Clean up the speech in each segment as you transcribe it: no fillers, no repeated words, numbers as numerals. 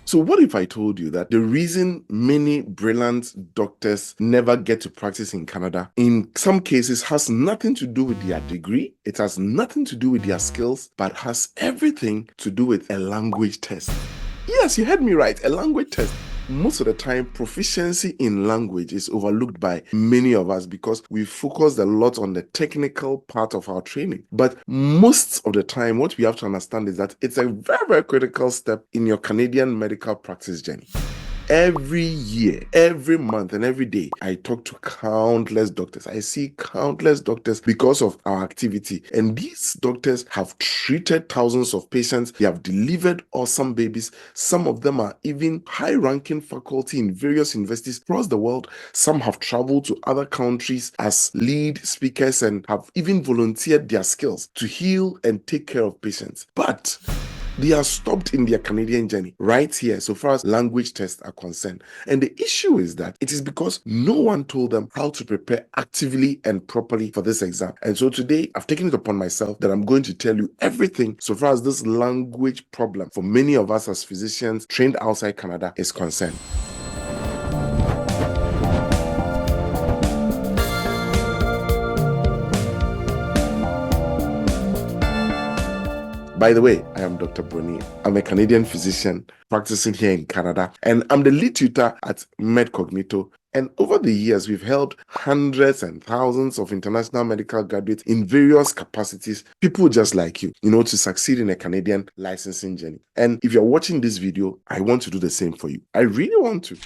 So what if I told you that the reason many brilliant doctors never get to practice in Canada, in some cases, has nothing to do with their degree, it has nothing to do with their skills, but has everything to do with a language test? Yes, you heard me right, a language test. Most of the time, proficiency in language is overlooked by many of us because we focus a lot on the technical part of our training. But most of the time, what we have to understand is that it's a very, very critical step in your Canadian medical practice journey. Every year, every month, and every day, I talk to countless doctors. I see countless doctors because of our activity. And these doctors have treated thousands of patients. They have delivered awesome babies. Some of them are even high-ranking faculty in various universities across the world. Some have traveled to other countries as lead speakers and have even volunteered their skills to heal and take care of patients. But they are stopped in their Canadian journey right here, so far as language tests are concerned. And the issue is that it is because no one told them how to prepare actively and properly for this exam. And so today, I've taken it upon myself that I'm going to tell you everything so far as this language problem for many of us as physicians trained outside Canada is concerned. By the way, I am Dr. Bruni. I'm a Canadian physician practicing here in Canada, and I'm the lead tutor at MedCognito. And over the years, we've helped hundreds and thousands of international medical graduates in various capacities, people just like you, to succeed in a Canadian licensing journey. And if you're watching this video, I want to do the same for you. I really want to.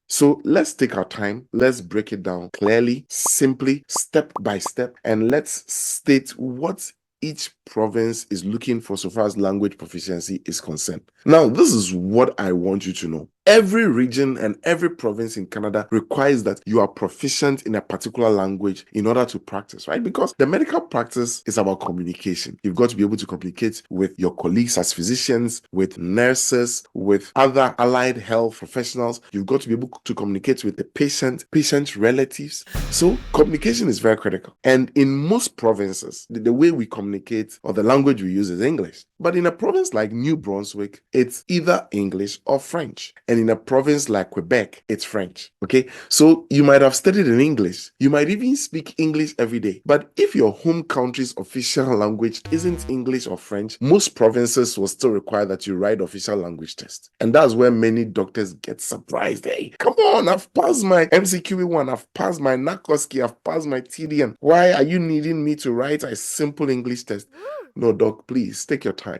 So let's take our time, let's break it down clearly, simply, step by step, and let's state what each province is looking for so far as language proficiency is concerned. Now, this is what I want you to know. Every region and every province in Canada requires that you are proficient in a particular language in order to practice, right? Because the medical practice is about communication. You've got to be able to communicate with your colleagues as physicians, with nurses, with other allied health professionals. You've got to be able to communicate with the patient relatives. So communication is very critical. And in most provinces, the way we communicate or the language we use is English. But in a province like New Brunswick, it's either English or French. And in a province like Quebec, it's French. Okay, so you might have studied in English. You might even speak English every day. But if your home country's official language isn't English or French, most provinces will still require that you write official language tests. And that's where many doctors get surprised. Hey, come on, I've passed my MCCQE1, I've passed my NAC OSCE, I've passed my TDN. Why are you needing me to write a simple English test? No, doc, please take your time.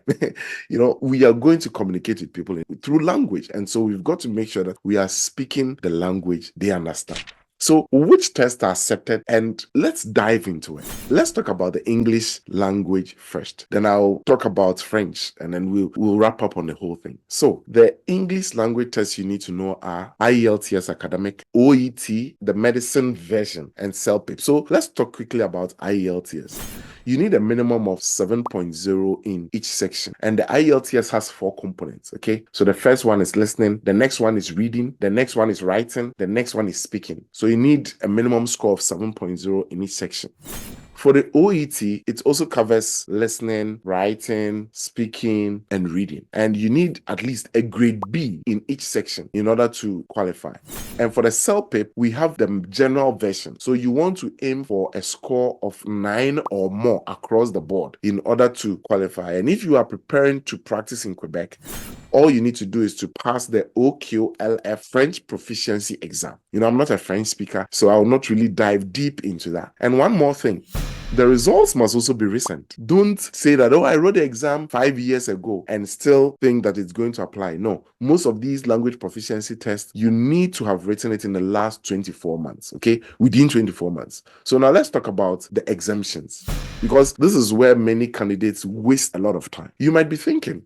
We are going to communicate with people through language. And so we've got to make sure that we are speaking the language they understand. So which tests are accepted? And let's dive into it. Let's talk about the English language first. Then I'll talk about French, and then we'll wrap up on the whole thing. So the English language tests you need to know are IELTS academic, OET, the medicine version, and CELPIP. So let's talk quickly about IELTS. You need a minimum of 7.0 in each section. And the IELTS has 4 components, okay? So the first one is listening, the next one is reading, the next one is writing, the next one is speaking. So you need a minimum score of 7.0 in each section. For the OET, it also covers listening, writing, speaking, and reading. And you need at least a grade B in each section in order to qualify. And for the CELPIP, we have the general version. So you want to aim for a score of 9 or more across the board in order to qualify. And if you are preparing to practice in Quebec, all you need to do is to pass the OQLF French proficiency exam. I'm not a French speaker, so I will not really dive deep into that. And one more thing. The results must also be recent. Don't say that, I wrote the exam 5 years ago and still think that it's going to apply. No, most of these language proficiency tests, you need to have written it in the last 24 months, okay? Within 24 months. So now let's talk about the exemptions, because this is where many candidates waste a lot of time. You might be thinking,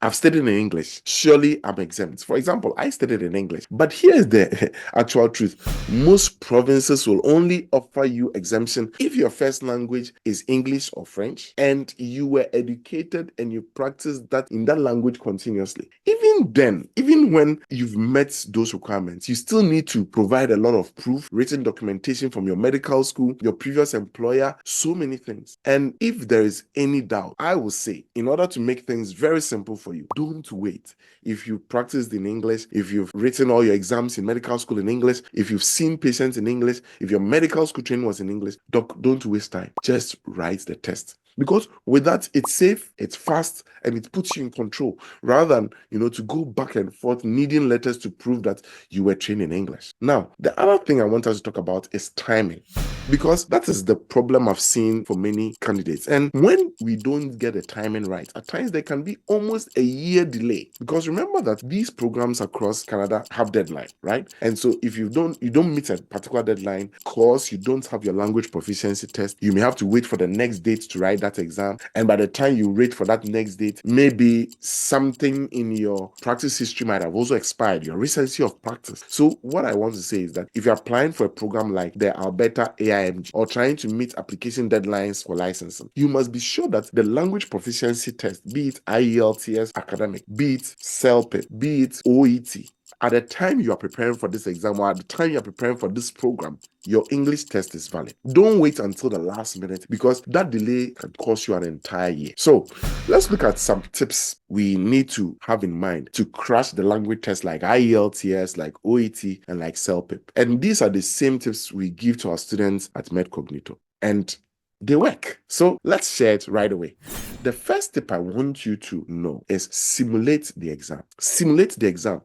I've studied in English. Surely I'm exempt. For example, I studied in English. But here's the actual truth. Most provinces will only offer you exemption if your first language language is English or French, and you were educated and you practiced that in that language continuously. Even then, even when you've met those requirements, you still need to provide a lot of proof, written documentation from your medical school, your previous employer, so many things. And if there is any doubt, I will say, in order to make things very simple for you, don't wait. If you practiced in English, if you've written all your exams in medical school in English, if you've seen patients in English, if your medical school training was in English, don't waste time. Just write the test. Because with that, it's safe, it's fast, and it puts you in control rather than, to go back and forth needing letters to prove that you were trained in English. Now, the other thing I want us to talk about is timing, because that is the problem I've seen for many candidates. And when we don't get the timing right, at times there can be almost a year delay, because remember that these programs across Canada have deadline, right? And so if you don't meet a particular deadline, because you don't have your language proficiency test, you may have to wait for the next date to write that exam. And by the time you wait for that next date, maybe something in your practice history might have also expired, your recency of practice. So what I want to say is that if you're applying for a program like the Alberta IMG or trying to meet application deadlines for licensing, you must be sure that the language proficiency test, be it IELTS academic, be it CELPIP, be it OET, at the time you are preparing for this exam or at the time you are preparing for this program, your English test is valid. Don't wait until the last minute, because that delay can cost you an entire year. So let's look at some tips we need to have in mind to crash the language test like IELTS, like OET, and like CELPIP. And these are the same tips we give to our students at MedCognito. And they work. So let's share it right away. The first tip I want you to know is simulate the exam. Simulate the exam.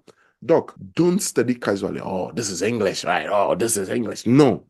Doc, don't study casually. Oh, this is English, right? Oh, this is English. No.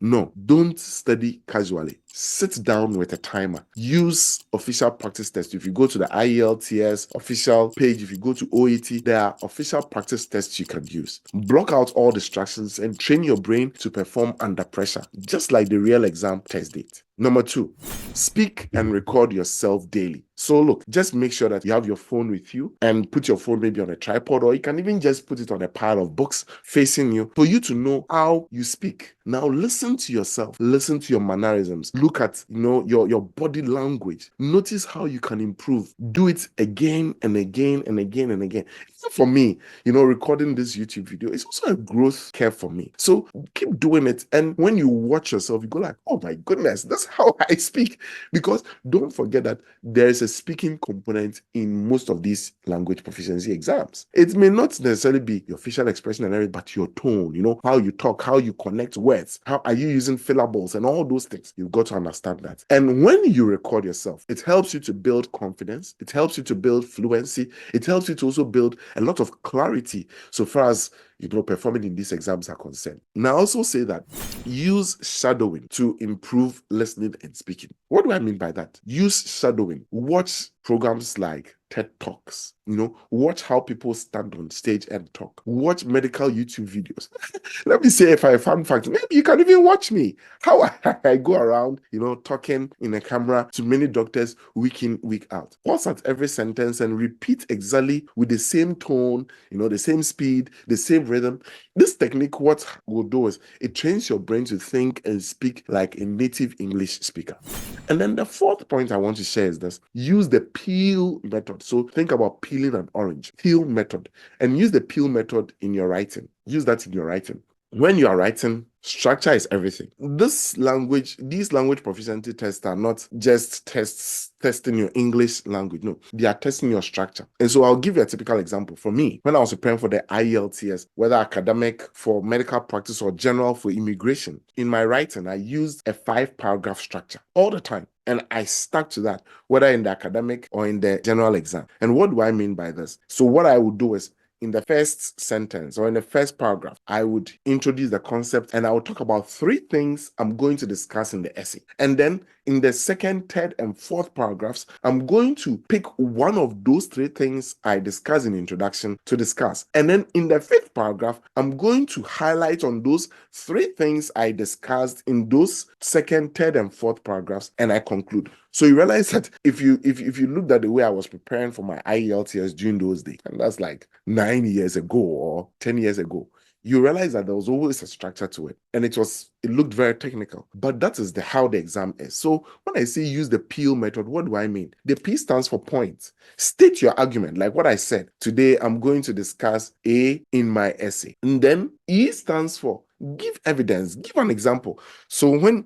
Don't study casually. Sit down with a timer. Use official practice tests. If you go to the IELTS official page, if you go to OET, there are official practice tests you can use. Block out all distractions and train your brain to perform under pressure, just like the real exam test date. Number 2, speak and record yourself daily. So look, just make sure that you have your phone with you and put your phone maybe on a tripod, or you can even just put it on a pile of books facing you for you to know how you speak. Now listen to yourself, listen to your mannerisms, look at your body language, notice how you can improve. Do it again and again and again and again. For me, recording this YouTube video is also a growth curve for me. So keep doing it, and when you watch yourself, you go like, oh my goodness, that's how I speak. Because don't forget that there is a speaking component in most of these language proficiency exams. It may not necessarily be your facial expression and everything, but your tone, how you talk, how you connect words, how are you using syllables and all those things. You've got to understand that. And when you record yourself, it helps you to build confidence, it helps you to build fluency, it helps you to also build a lot of clarity so far as performing in these exams are concerned. Now, I also say that use shadowing to improve listening and speaking. What do I mean by that? Use shadowing. Watch programs like TED Talks. Watch how people stand on stage and talk. Watch medical YouTube videos. Let me say, if I fun fact, maybe you can even watch me. How I go around, talking in a camera to many doctors week in, week out. Pause at every sentence and repeat exactly with the same tone, the same speed, the same rhythm. This technique, what will do is it trains your brain to think and speak like a native English speaker. And then the fourth point I want to share is this: use the peel method. So think about peeling an orange. Peel method. And use the peel method in your writing. Use that in your writing. When you are writing, structure is everything. These language proficiency tests are not just testing your English language. No, they are testing your structure. And so I'll give you a typical example. For me, when I was preparing for the IELTS, whether academic for medical practice or general for immigration, in my writing, I used a 5-paragraph structure all the time. And I stuck to that, whether in the academic or in the general exam. And what do I mean by this? So what I would do is, in the first sentence or in the first paragraph, I would introduce the concept and I would talk about 3 things I'm going to discuss in the essay. And then in the second, third, and fourth paragraphs, I'm going to pick one of those 3 things I discuss in introduction to discuss. And then in the 5th paragraph, I'm going to highlight on those 3 things I discussed in those second, 3rd, and 4th paragraphs, and I conclude. So you realize that if you looked at the way I was preparing for my IELTS during those days, and that's like 9 years ago or 10 years ago, you realize that there was always a structure to it, and it looked very technical. But that is how the exam is. So when I say use the PEEL method, what do I mean? The P stands for points. State your argument, like what I said. Today, I'm going to discuss A in my essay. And then E stands for give evidence, give an example. So when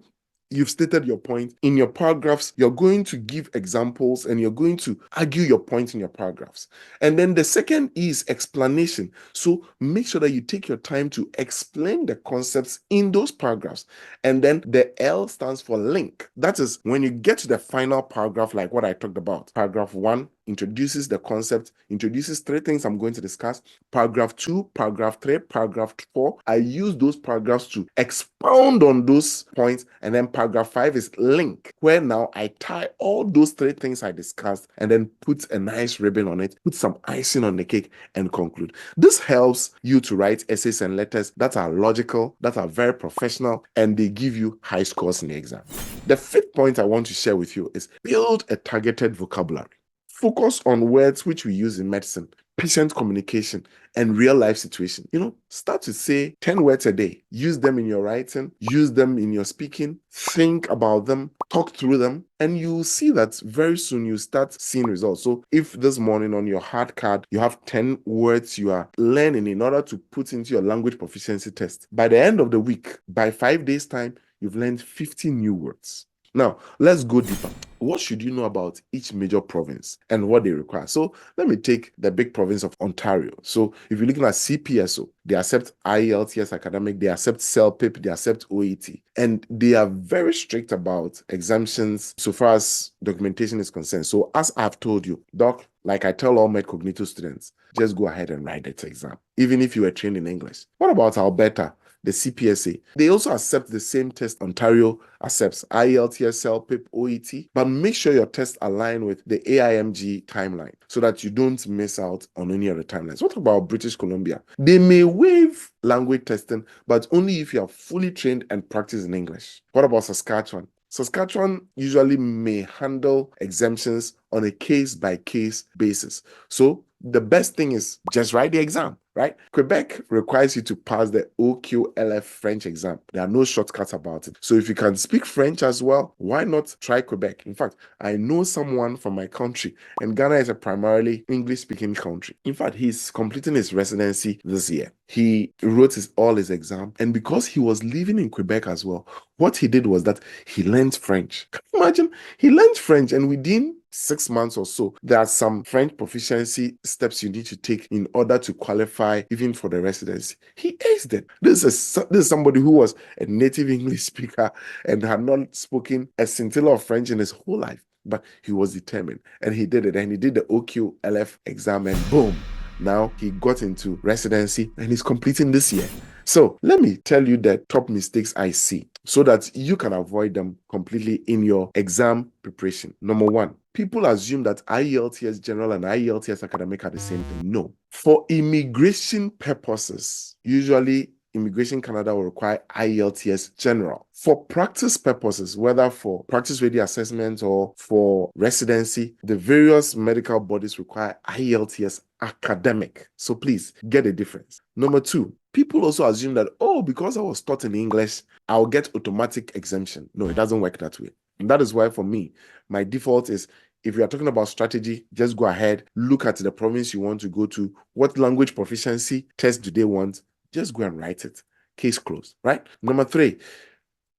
you've stated your point in your paragraphs, you're going to give examples and you're going to argue your point in your paragraphs. And then the second is explanation. So make sure that you take your time to explain the concepts in those paragraphs. And then the L stands for link. That is when you get to the final paragraph, like what I talked about. Paragraph 1 introduces the concept, introduces 3 things I'm going to discuss. Paragraph 2, paragraph 3, paragraph 4. I use those paragraphs to expound on those points. And then paragraph 5 is link, where now I tie all those 3 things I discussed and then put a nice ribbon on it, put some icing on the cake, and conclude. This helps you to write essays and letters that are logical, that are very professional, and they give you high scores in the exam. The 5th point I want to share with you is build a targeted vocabulary. Focus on words which we use in medicine, patient communication, and real life situation. Start to say 10 words a day. Use them in your writing, use them in your speaking, think about them, talk through them, and you'll see that very soon you start seeing results. So if this morning on your hard card, you have 10 words you are learning in order to put into your language proficiency test, by the end of the week, by 5 days' time, you've learned 50 new words. Now, let's go deeper. What should you know about each major province and what they require? So let me take the big province of Ontario. So if you're looking at CPSO, they accept IELTS academic, they accept CELPIP, they accept OET. And they are very strict about exemptions so far as documentation is concerned. So as I've told you, Doc, like I tell all MCCQE1 students, just go ahead and write that exam, even if you were trained in English. What about Alberta? The CPSA. They also accept the same test. Ontario accepts IELTS, CELPIP, OET, but make sure your tests align with the AIMG timeline so that you don't miss out on any of the timelines. What about British Columbia? They may waive language testing, but only if you are fully trained and practice in English. What about Saskatchewan? Saskatchewan usually may handle exemptions on a case-by-case basis. So the best thing is just write the exam, right? Quebec requires you to pass the OQLF French exam. There are no shortcuts about it. So if you can speak French as well, why not try Quebec? In fact, I know someone from my country, and Ghana is a primarily English-speaking country. In fact, he's completing his residency this year. He wrote all his exam, and because he was living in Quebec as well, what he did was that he learned French. Can you imagine? He learned French, and within 6 months or so, there are some French proficiency steps you need to take in order to qualify even for the residency. He aced it. This is somebody who was a native English speaker and had not spoken a scintilla of French in his whole life, but he was determined, and he did it, and he did the OQLF exam, and boom, now he got into residency and he's completing this year. So let me tell you the top mistakes I see so that you can avoid them completely in your exam preparation. Number 1, people assume that IELTS General and IELTS Academic are the same thing. No. For immigration purposes, usually Immigration Canada will require IELTS General. For practice purposes, whether for practice ready assessment or for residency, the various medical bodies require IELTS Academic. So please get a difference. Number 2, people also assume that, because I was taught in English, I'll get automatic exemption. No, it doesn't work that way. And that is why for me, my default is, if you are talking about strategy, just go ahead, look at the province you want to go to. What language proficiency test do they want? Just go and write it. Case closed, right? Number 3,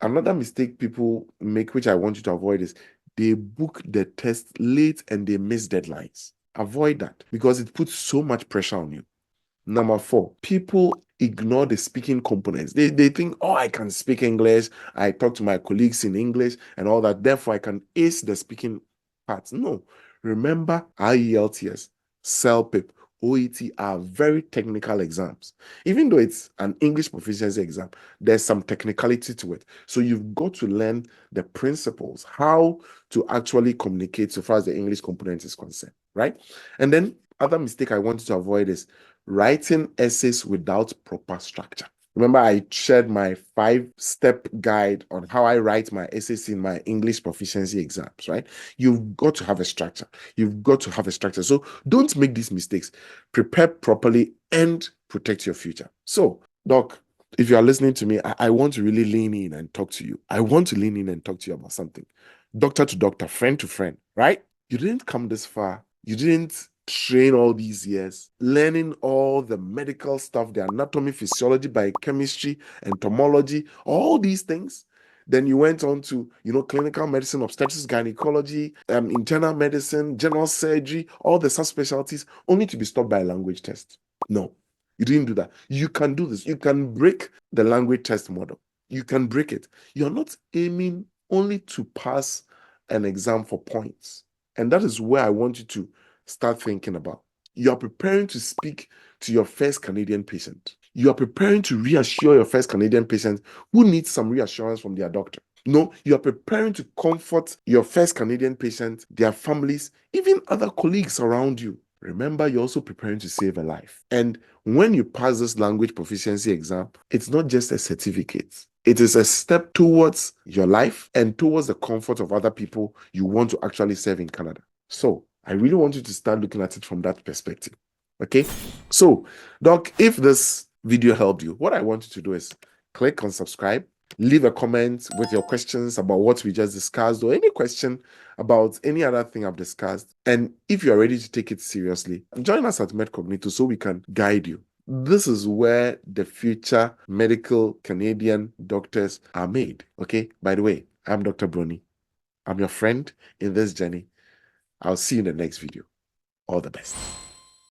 another mistake people make, which I want you to avoid, is they book the test late and they miss deadlines. Avoid that because it puts so much pressure on you. Number 4, people ignore the speaking components. They think, I can speak English. I talk to my colleagues in English and all that. Therefore, I can ace the speaking parts. No. Remember, IELTS, CELPIP, OET are very technical exams. Even though it's an English proficiency exam, there's some technicality to it. So you've got to learn the principles, how to actually communicate so far as the English component is concerned, right? And then other mistake I want you to avoid is writing essays without proper structure. Remember, I shared my 5-step guide on how I write my essays in my English proficiency exams, right? You've got to have a structure. You've got to have a structure. So don't make these mistakes. Prepare properly and protect your future. So Doc, if you are listening to me, I want to really lean in and talk to you. I want to lean in and talk to you about something. Doctor to doctor, friend to friend, right? You didn't come this far. You didn't train all these years, learning all the medical stuff, the anatomy, physiology, biochemistry, entomology, all these things. Then you went on to, clinical medicine, obstetrics, gynecology, internal medicine, general surgery, all the subspecialties, only to be stopped by a language test. No, you didn't do that. You can do this. You can break the language test model. You can break it. You're not aiming only to pass an exam for points. And that is where I want you to start thinking about. You are preparing to speak to your first Canadian patient. You are preparing to reassure your first Canadian patient who needs some reassurance from their doctor. No, you are preparing to comfort your first Canadian patient, their families, even other colleagues around you. Remember, you're also preparing to save a life. And when you pass this language proficiency exam, it's not just a certificate. It is a step towards your life and towards the comfort of other people you want to actually serve in Canada. So I really want you to start looking at it from that perspective. Okay? So, Doc, if this video helped you, what I want you to do is click on subscribe, leave a comment with your questions about what we just discussed or any question about any other thing I've discussed. And if you are ready to take it seriously, join us at MedCognito so we can guide you. This is where the future medical Canadian doctors are made. Okay? By the way, I'm Dr. Brony. I'm your friend in this journey. I'll see you in the next video. All the best.